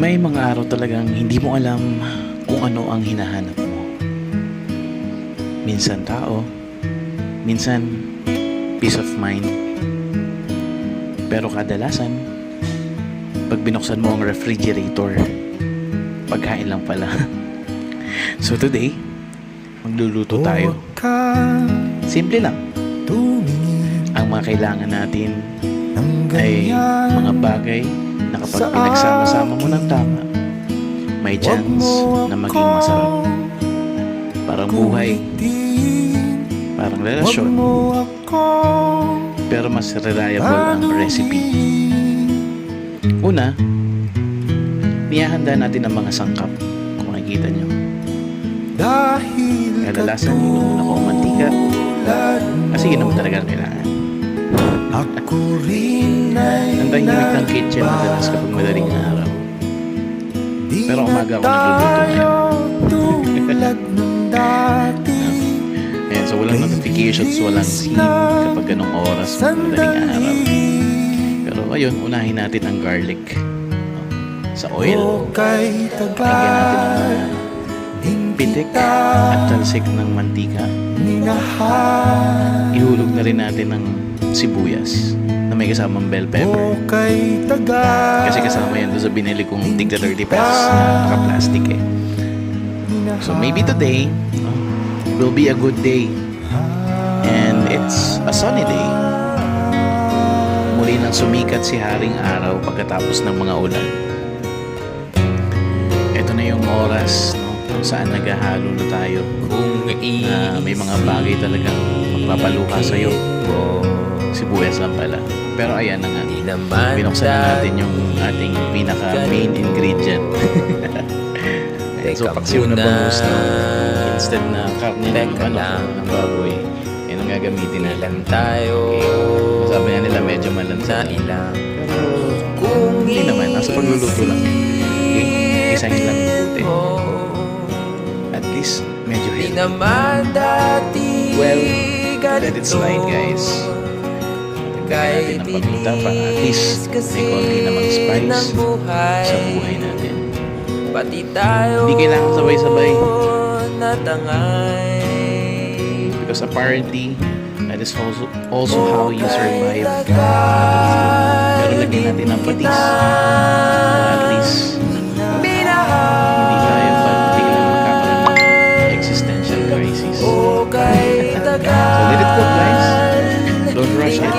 May mga araw talagang hindi mo alam kung ano ang hinahanap mo. Minsan tao, minsan peace of mind. Pero kadalasan, pag binuksan mo ang refrigerator, pagkain lang pala. So today, magluluto tayo. Simple lang. Ang mga kailangan natin ay mga bagay na kapag pinagsama-sama mo ng tama, may chance na maging masarap. Parang buhay, parang relasyon, pero mas reliable ang recipe. Una, niyahanda natin ang mga sangkap. Kung nakikita nyo, kadalasan inuuna ko ang mantika kasi yun naman talaga ang kailangan. Ang tahimik ng kitchen madalas kapag madaling araw. Pero umaga ako nagluluto ngayon. Ayan, so walang notifications, walang sleep kapag ganong oras madaling araw. Pero ayun, unahin natin ang garlic sa oil. Lagyan natin ang pitik at talsik ng mantika. Ihulog na rin natin ng sibuyas na may kasamang bell pepper. Kasi kasama yan doon sa binili kong tigda 30 pesos na naka-plastic eh. So maybe today will be a good day. And it's a sunny day. Muli nang sumikat si Haring Araw pagkatapos ng mga ulan. Ito na yung oras, no, kung saan naghahalo na tayo. May mga bagay talagang magpapaluha sa'yo. Sibuyas lang pala. Pero ayan na nga. Binuksan na natin yung ating pinaka main ingredient. So paksiw na bangus, no? Instead na karne ng baboy, yan ang gagamitin natin. Okay. Sabi nga nila medyo malansa. Pero hindi naman. Nasa pagluluto lang. Okay? Isahin lang yung puti. At least medyo healthy. Well, let it slide, guys. Lagyan natin ng paminta para at least may konti namang spice sa buhay natin. Hindi kailangan sabay-sabay. Because apparently, that is also how you survive. Pero lagyan natin ng patis. At least, hindi tayo biglang magkakaroon ng existential crisis. So let it cook, guys. Don't rush it.